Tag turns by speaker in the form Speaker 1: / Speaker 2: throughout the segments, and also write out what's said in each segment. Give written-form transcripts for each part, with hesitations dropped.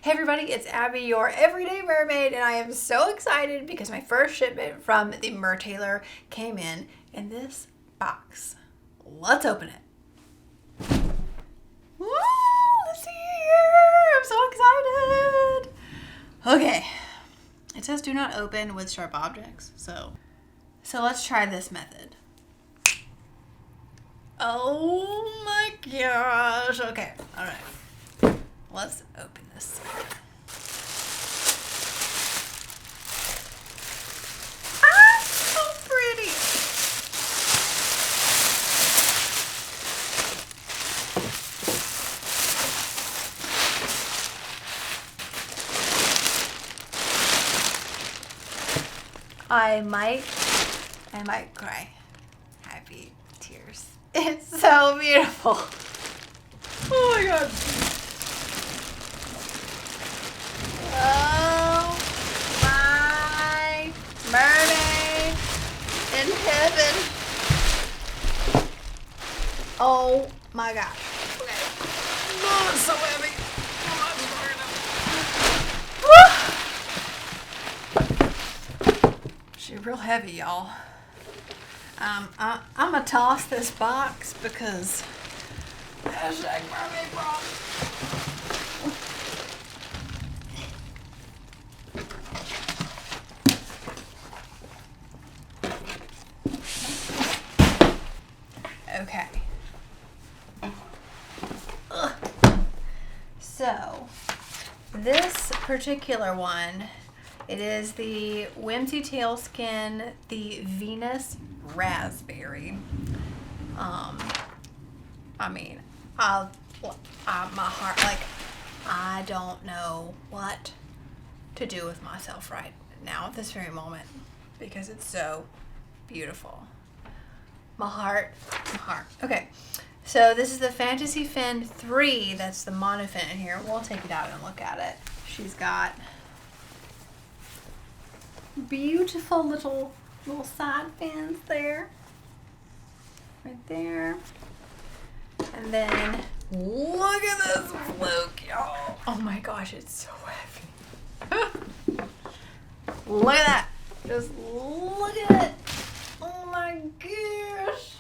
Speaker 1: Hey everybody, it's Abby, your everyday mermaid, and I am so excited because my first shipment from the Mertailor came in this box. Let's open it. Woo! Let's see here! I'm so excited! Okay. It says do not open with sharp objects, so let's try this method. Oh my gosh. Okay, alright. Let's open this. Ah, so pretty. I might cry. Happy tears. It's so beautiful. Oh my god. Oh my mermaid in heaven. Oh my gosh. Okay. Oh, it's so heavy. She's real heavy, y'all. I'm gonna toss this box because hashtag mermaid problem. Okay. Ugh. So, this particular one, it is the Whimsy Tailskin, the Venus Raspberry. I mean, my heart, like, I don't know what to do with myself right now at this very moment because it's so beautiful. My heart. Okay, so this is the Fantasea Fin 3. That's the monofin in here. We'll take it out and look at it. She's got beautiful little side fins there. Right there. And then look at this fluke, y'all. Oh my gosh, it's so heavy. Look at that. Just look at it. Oh my gosh.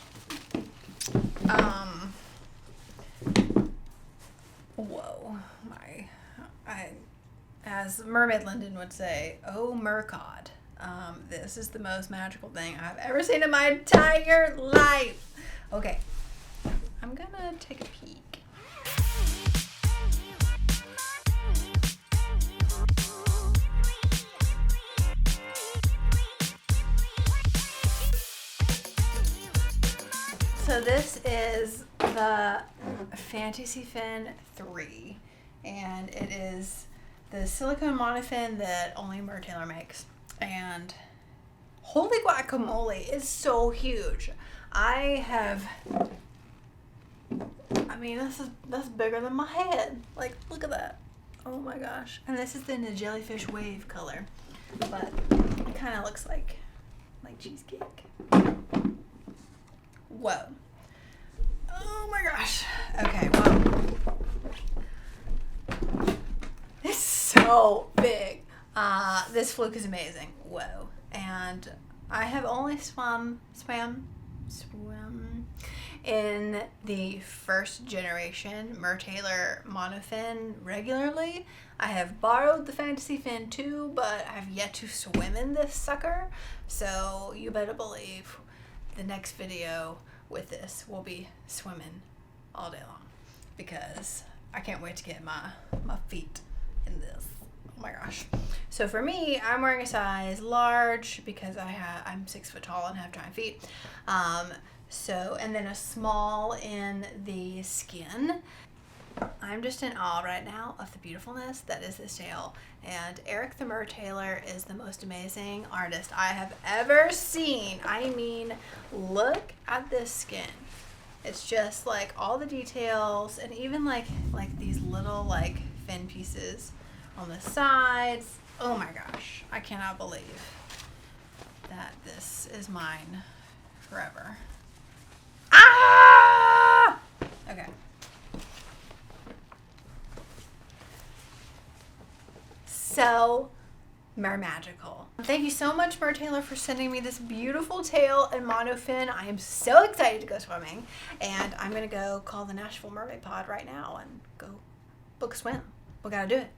Speaker 1: Whoa. As Mermaid Linden would say, oh mercod. This is the most magical thing I've ever seen in my entire life. Okay. I'm gonna take a peek. So this is the Fantasea Fin 3, and it is the silicone monofin that only Mertailor makes. And holy guacamole, it's so huge. That's bigger than my head. Like, look at that. Oh my gosh. And this is in the jellyfish wave color, but it kind of looks like cheesecake. Whoa. Oh my gosh. Okay, well, it's so big. This fluke is amazing. Whoa. And I have only swam in the first generation Mertailor monofin regularly. I have borrowed the Fantasea Fin 2, but I have yet to swim in this sucker. So you better believe the next video with this will be swimming all day long because I can't wait to get my feet in this. Oh my gosh. So for me, I'm wearing a size large because I'm 6 foot tall and have giant feet. And then a small in the skin. I'm just in awe right now of the beautifulness that is this tail. And Eric the Mertailor is the most amazing artist I have ever seen. I mean, look at this skin. It's just like all the details, and even like these little like fin pieces on the sides. Oh my gosh, I cannot believe that this is mine forever. Ah! Okay. so mermagical. Thank you so much, Mertailor, for sending me this beautiful tail and monofin. I am so excited to go swimming, and I'm gonna go call the Nashville Mermaid Pod right now and go book a swim. We gotta do it.